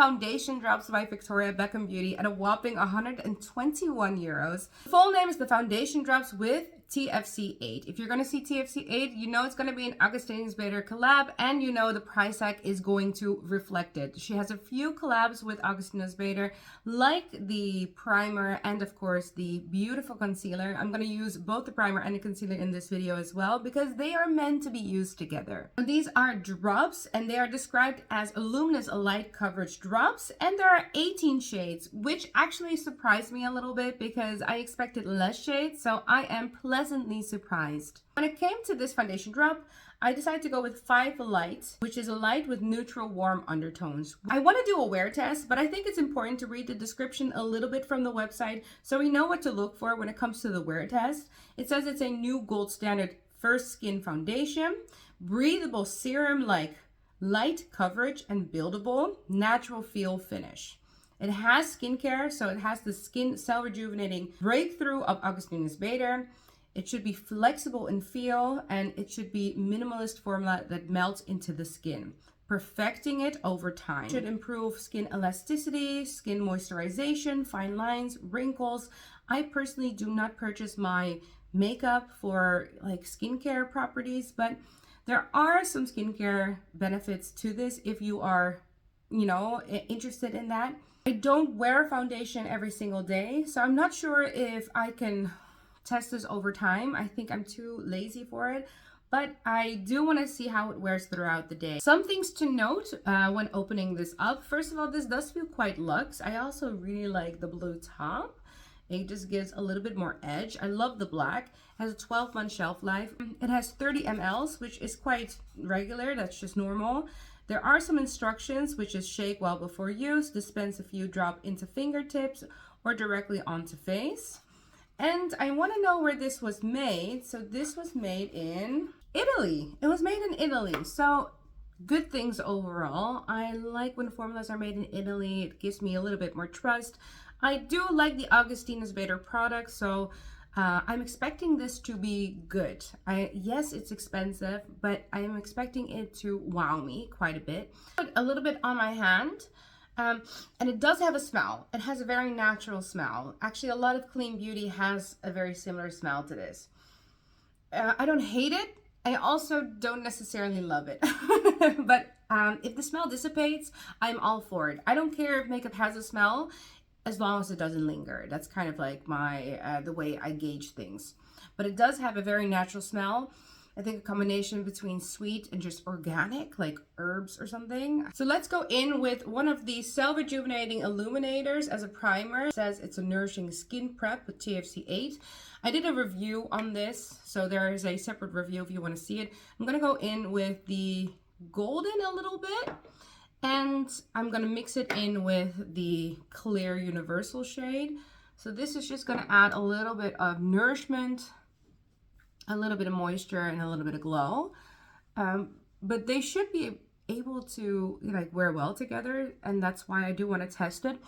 foundation drops by Victoria Beckham Beauty at a whopping €121. The full name is the foundation drops with TFC8. If you're going to see TFC8, you know it's going to be an Augustinus collab, and you know the price tag is going to reflect it. She has a few collabs with Augustinus, like the primer and of course the beautiful concealer. I'm going to use both the primer and the concealer in this video as well because they are meant to be used together. These are drops and they are described as a luminous light coverage drops, and there are 18 shades, which actually surprised me a little bit because I expected less shades, so I am pleasantly surprised. When it came to this foundation drop, I decided to go with 5 Light, which is a light with neutral warm undertones. I want to do a wear test, but I think it's important to read the description a little bit from the website so we know what to look for when it comes to the wear test. It says it's a new gold standard first skin foundation, breathable serum like light coverage and buildable natural feel finish. It has skincare, so it has the skin cell rejuvenating breakthrough of Augustinus Bader. It should be flexible in feel, and it should be minimalist formula that melts into the skin, perfecting it over time. It should improve skin elasticity, skin moisturization, fine lines, wrinkles. I personally do not purchase my makeup for like skincare properties, but there are some skincare benefits to this if you are, you know, interested in that. I don't wear foundation every single day, so I'm not sure if I can test this over time. I think I'm too lazy for it, but I do want to see how it wears throughout the day. Some things to note when opening this up. First of all, this does feel quite luxe. I also really like the blue top. It just gives a little bit more edge. I love the black. It has a 12-month shelf life. It has 30 mLs, which is quite regular. That's just normal. There are some instructions, which is shake well before use, dispense a few drop into fingertips or directly onto face. And I want to know where this was made. So this was made in Italy. It was made in Italy. So good things overall. I like when formulas are made in Italy. It gives me a little bit more trust. I do like the Augustinus Bader product, so I'm expecting this to be good. Yes, it's expensive, but I am expecting it to wow me quite a bit. Put a little bit on my hand. And it does have a smell. It has a very natural smell. Actually, a lot of clean beauty has a very similar smell to this. I don't hate it. I also don't necessarily love it. But if the smell dissipates, I'm all for it. I don't care if makeup has a smell as long as it doesn't linger. That's kind of like my the way I gauge things. But it does have a very natural smell. I think a combination between sweet and just organic, like herbs or something. So let's go in with one of the Cell Rejuvenating Illuminators as a primer. It says it's a nourishing skin prep with TFC8. I did a review on this, so there is a separate review if you want to see it. I'm going to go in with the golden a little bit, and I'm going to mix it in with the clear universal shade. So this is just going to add a little bit of nourishment, a little bit of moisture, and a little bit of glow, but they should be able to like wear well together, and that's why I do want to test it.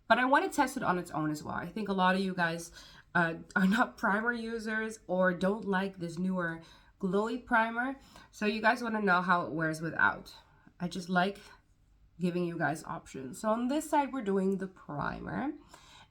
But I want to test it on its own as well. I think a lot of you guys are not primer users or don't like this newer glowy primer, so you guys want to know how it wears without. I just like giving you guys options. So on this side we're doing the primer,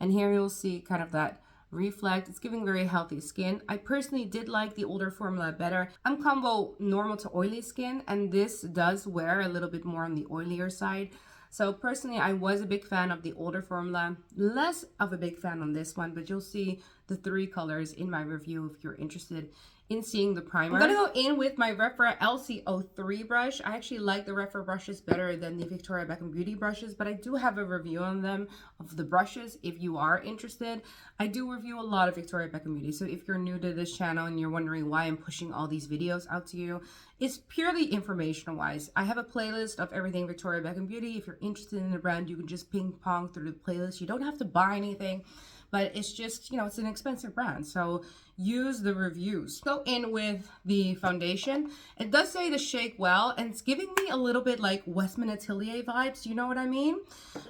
and here you'll see kind of that reflect. It's giving very healthy skin. I personally did like the older formula better. I'm combo normal to oily skin, and this does wear a little bit more on the oilier side. So personally, I was a big fan of the older formula, less of a big fan on this one, but you'll see the 3 colors in my review if you're interested in seeing the primer. I'm gonna go in with my REPHR LC03 brush. I actually like the REPHR brushes better than the Victoria Beckham Beauty brushes, but I do have a review on them of the brushes if you are interested. I do review a lot of Victoria Beckham Beauty, so if you're new to this channel and you're wondering why I'm pushing all these videos out to you, it's purely informational wise. I have a playlist of everything Victoria Beckham Beauty. If you're interested in the brand, you can just ping pong through the playlist. You don't have to buy anything. but it's just, you know, it's an expensive brand. So use the reviews. Go in with the foundation. It does say to shake well, and it's giving me a little bit like Westman Atelier vibes. You know what I mean?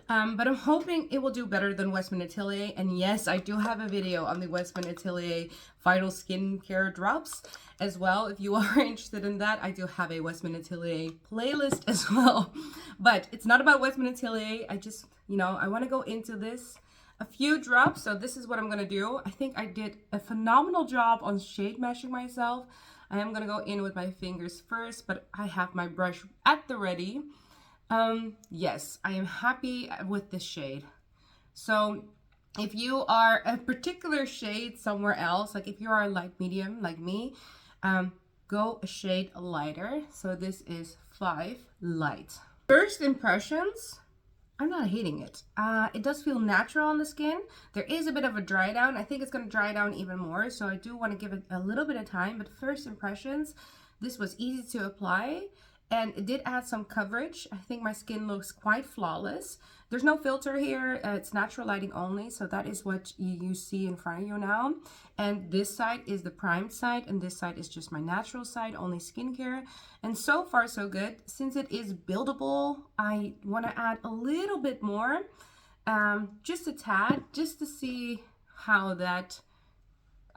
But I'm hoping it will do better than Westman Atelier. And yes, I do have a video on the Westman Atelier Vital Skincare Drops as well. If you are interested in that, I do have a Westman Atelier playlist as well. But it's not about Westman Atelier. I just, you know, I want to go into this. A few drops, so this is what I'm going to do. I think I did a phenomenal job on shade matching myself. I am going to go in with my fingers first, but I have my brush at the ready. Yes, I am happy with this shade. So if you are a particular shade somewhere else, like if you are a light medium like me, go a shade lighter. So this is 5 light. First impressions, I'm not hating it. It does feel natural on the skin. There is a bit of a dry down. I think it's going to dry down even more, so I do want to give it a little bit of time. But first impressions, this was easy to apply, and it did add some coverage. I think my skin looks quite flawless. There's no filter here. It's natural lighting only, so that is what you see in front of you now. And this side is the primed side, and this side is just my natural side, only skincare. And so far, so good. Since it is buildable, I want to add a little bit more, just a tad, just to see how that,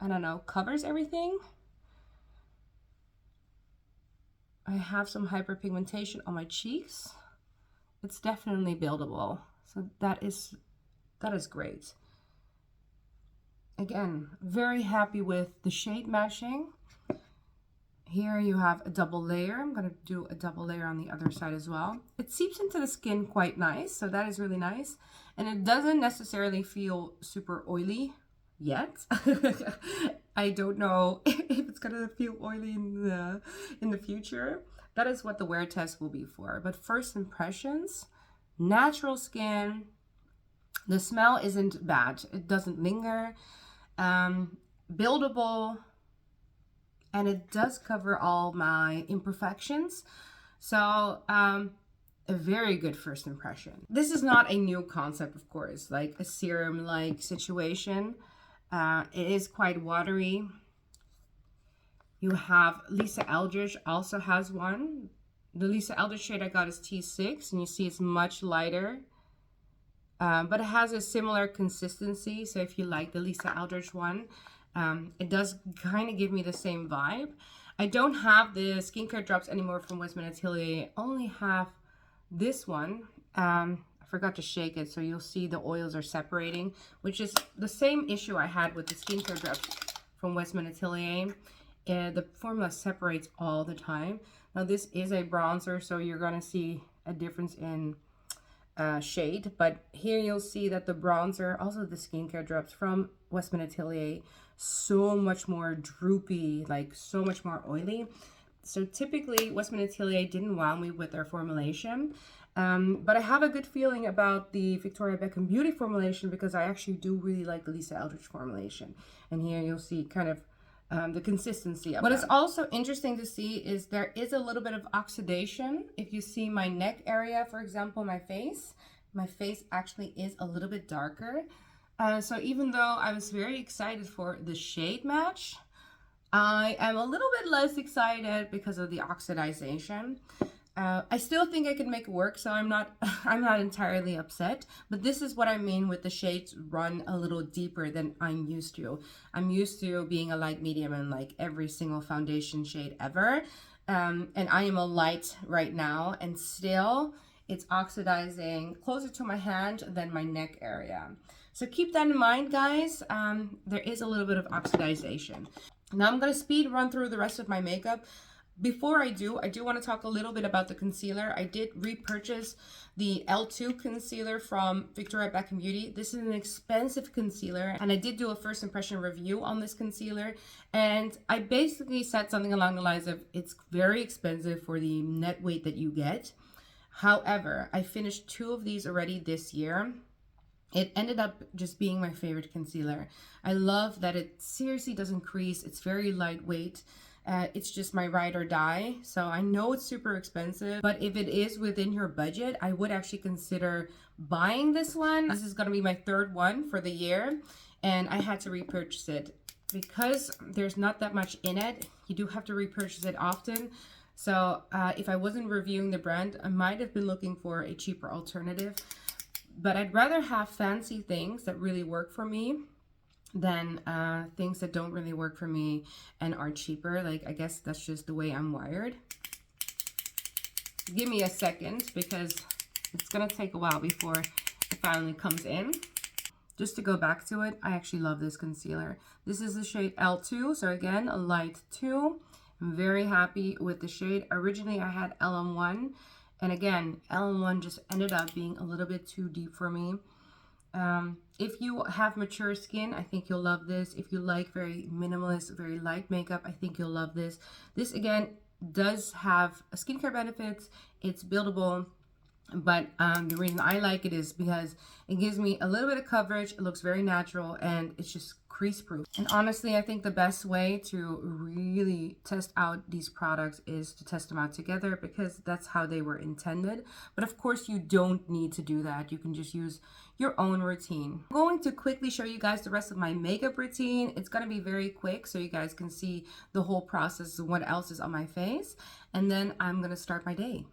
I don't know, covers everything. I have some hyperpigmentation on my cheeks. It's definitely buildable, so that is great. Again, very happy with the shade matching. Here you have a double layer. I'm going to do a double layer on the other side as well. It seeps into the skin quite nice, so that is really nice. And it doesn't necessarily feel super oily yet. I don't know if it's going to feel oily in the future. That is what the wear test will be for. But first impressions, natural skin. The smell isn't bad. It doesn't linger. Buildable. And it does cover all my imperfections. So, a very good first impression. This is not a new concept, of course, like a serum-like situation. It is quite watery. You have Lisa Eldridge also has one. The Lisa Eldridge shade I got is T6, and you see it's much lighter. But it has a similar consistency, so if you like the Lisa Eldridge one, it does kind of give me the same vibe. I don't have the skincare drops anymore from Westman Atelier. I only have this one. I forgot to shake it, so you'll see the oils are separating, which is the same issue I had with the skincare drops from Westman Atelier. The formula separates all the time. Now this is a bronzer, so you're going to see a difference in shade, but here you'll see that the bronzer, also the skincare drops from Westman Atelier, so much more droopy, like so much more oily. So typically Westman Atelier didn't wow me with their formulation, but I have a good feeling about the Victoria Beckham Beauty formulation because I actually do really like the Lisa Eldridge formulation. And here you'll see kind of the consistency of it. What is also interesting to see is there is a little bit of oxidation. If you see my neck area, for example, my face actually is a little bit darker. So even though I was very excited for the shade match, I am a little bit less excited because of the oxidization. I still think I can make it work, so I'm not entirely upset. But this is what I mean with the shades run a little deeper than I'm used to. I'm used to being a light medium in like every single foundation shade ever. And I am a light right now, and still it's oxidizing closer to my hand than my neck area. So keep that in mind, guys. There is a little bit of oxidization. Now I'm going to speed run through the rest of my makeup. Before I do want to talk a little bit about the concealer. I did repurchase the L2 concealer from Victoria Beckham Beauty. This is an expensive concealer, and I did do a first impression review on this concealer, and I basically said something along the lines of it's very expensive for the net weight that you get. However, I finished 2 of these already this year. It ended up just being my favorite concealer. I love that it seriously doesn't crease. It's very lightweight. It's just my ride or die. So I know it's super expensive, but if it is within your budget, I would actually consider buying this one. This is going to be my 3rd one for the year. and I had to repurchase it. Because there's not that much in it, you do have to repurchase it often. So if I wasn't reviewing the brand, I might have been looking for a cheaper alternative. But I'd rather have fancy things that really work for me than things that don't really work for me and are cheaper. Like, I guess that's just the way I'm wired. Give me a second because it's gonna take a while before it finally comes in. Just to go back to it, I actually love this concealer. This is the shade L2, so again, a light 2. I'm very happy with the shade. Originally, I had LM1, and again, LM1 just ended up being a little bit too deep for me. If you have mature skin, I think you'll love this. If you like very minimalist, very light makeup, I think you'll love this. This, again, does have skincare benefits. It's buildable. But the reason I like it is because it gives me a little bit of coverage. It looks very natural, and it's just crease proof. And honestly, I think the best way to really test out these products is to test them out together, because that's how they were intended. But of course, you don't need to do that. You can just use your own routine. I'm going to quickly show you guys the rest of my makeup routine. It's going to be very quick so you guys can see the whole process of what else is on my face. And then I'm going to start my day.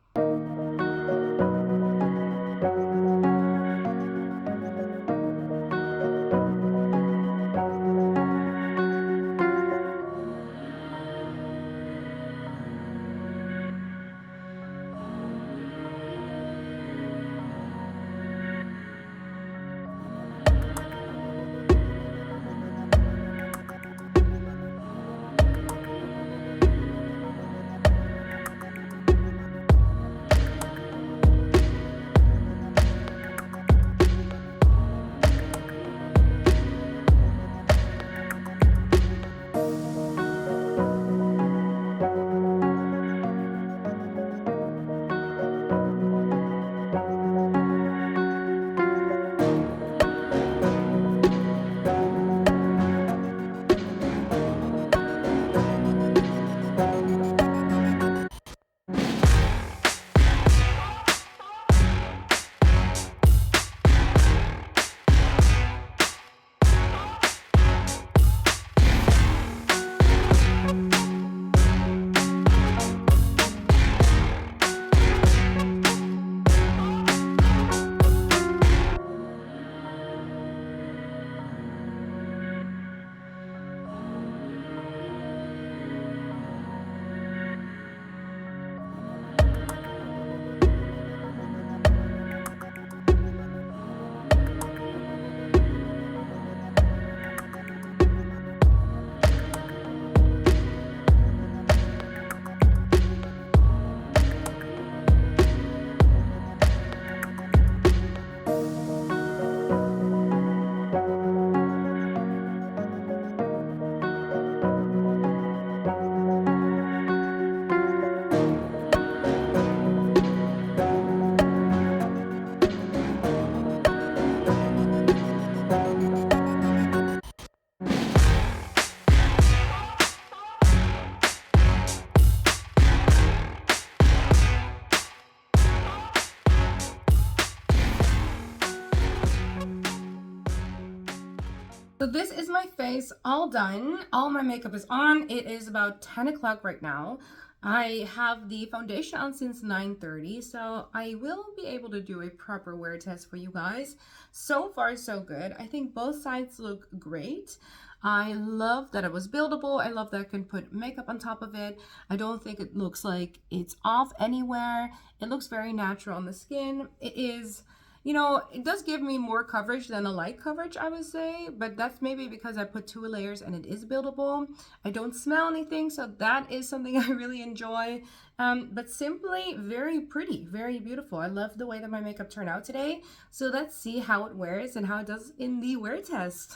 So this is my face all done. All my makeup is on. It is about 10 o'clock right now. I have the foundation on since 9:30, so I will be able to do a proper wear test for you guys. So far, so good. I think both sides look great. I love that it was buildable. I love that I can put makeup on top of it. I don't think it looks like it's off anywhere. It looks very natural on the skin. It is, you know, it does give me more coverage than a light coverage, I would say, but that's maybe because I put 2 layers and it is buildable. I don't smell anything, so that is something I really enjoy. But simply very pretty, very beautiful. I love the way that my makeup turned out today. So let's see how it wears and how it does in the wear test.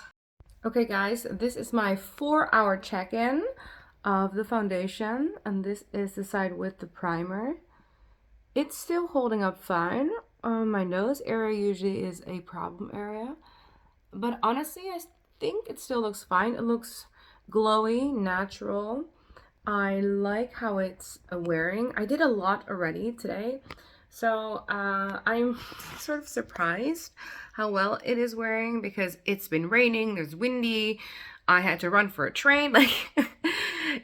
Okay guys, this is my 4-hour check-in of the foundation, and this is the side with the primer. It's still holding up fine. My nose area usually is a problem area, but honestly I think it still looks fine. It looks glowy, natural. I like how it's wearing. I did a lot already today, So I'm sort of surprised how well it is wearing because it's been raining, there's windy, I had to run for a train. Like,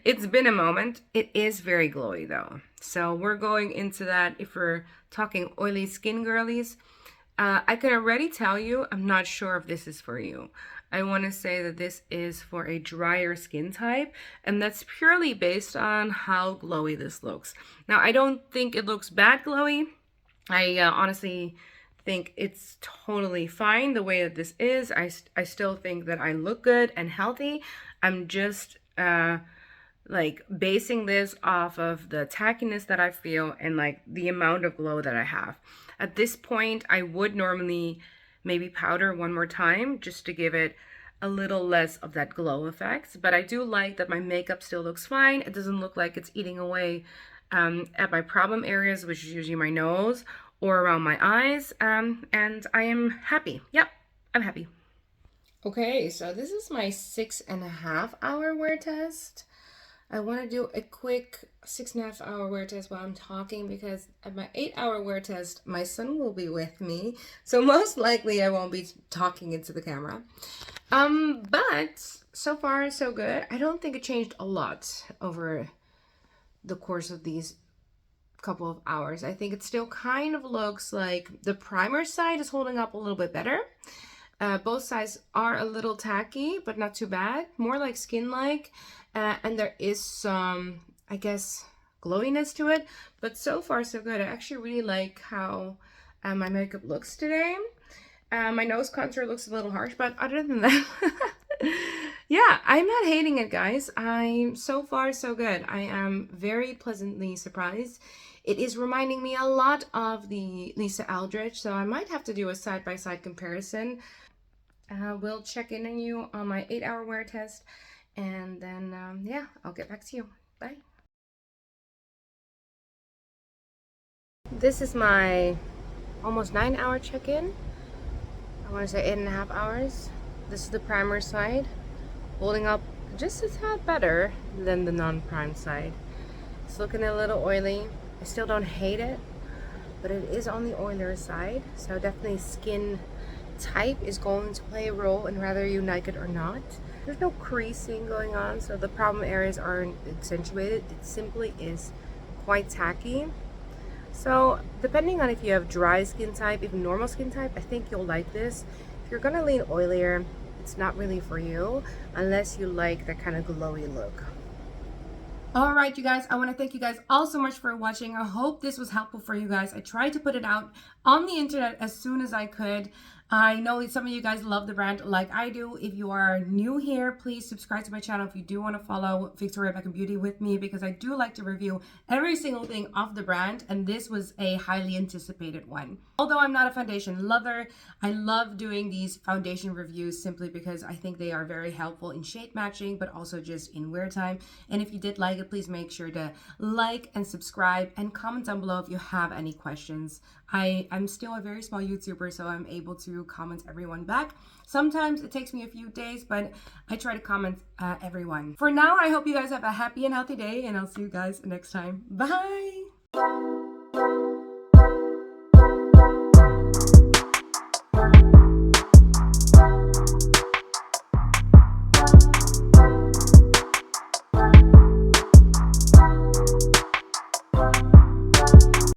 it's been a moment. It is very glowy though. So we're going into that if we're talking oily skin girlies. I can already tell you, I'm not sure if this is for you. I want to say that this is for a drier skin type, and that's purely based on how glowy this looks. Now, I don't think it looks bad glowy. I honestly think it's totally fine the way that this is. I still think that I look good and healthy. I'm just like basing this off of the tackiness that I feel and like the amount of glow that I have. At this point, I would normally maybe powder one more time just to give it a little less of that glow effect. But I do like that my makeup still looks fine. It doesn't look like it's eating away at my problem areas, which is usually my nose or around my eyes. And I am happy. Yep, I'm happy. Okay, so this is my 6.5 hour wear test. I want to do a quick 6.5 hour wear test while I'm talking because at my 8 hour wear test, my son will be with me. So most likely I won't be talking into the camera. But so far so good. I don't think it changed a lot over the course of these couple of hours. I think it still kind of looks like the primer side is holding up a little bit better. Both sides are a little tacky, but not too bad. More like skin-like. And there is some, I guess, glowiness to it. But so far, so good. I actually really like how my makeup looks today. My nose contour looks a little harsh, but other than that, yeah, I'm not hating it, guys. I'm so far, so good. I am very pleasantly surprised. It is reminding me a lot of the Lisa Aldrich, so I might have to do a side-by-side comparison. We'll check in on you on my 8 hour wear test, and then yeah, I'll get back to you. Bye. This is my almost 9 hour check-in. I want to say 8.5 hours. This is the primer side, holding up just a tad better than the non-prime side. It's looking a little oily. I still don't hate it, but it is on the oilier side, so definitely skin type is going to play a role in whether you like it or not. There's no creasing going on, so the problem areas aren't accentuated. It simply is quite tacky. So depending on if you have dry skin type, even normal skin type, I think you'll like this. If you're gonna lean oilier, it's not really for you unless you like that kind of glowy look. All right, you guys, I want to thank you guys all so much for watching. I hope this was helpful for you guys. I tried to put it out on the internet as soon as I could. I know some of you guys love the brand like I do. If you are new here, please subscribe to my channel if you do want to follow Victoria Beckham Beauty with me, because I do like to review every single thing of the brand, and this was a highly anticipated one. Although I'm not a foundation lover, I love doing these foundation reviews simply because I think they are very helpful in shade matching, but also just in wear time. And if you did like it, please make sure to like and subscribe and comment down below if you have any questions. I'm still a very small YouTuber, so I'm able to comment everyone back. Sometimes it takes me a few days, but I try to comment everyone. For now, I hope you guys have a happy and healthy day, and I'll see you guys next time. Bye!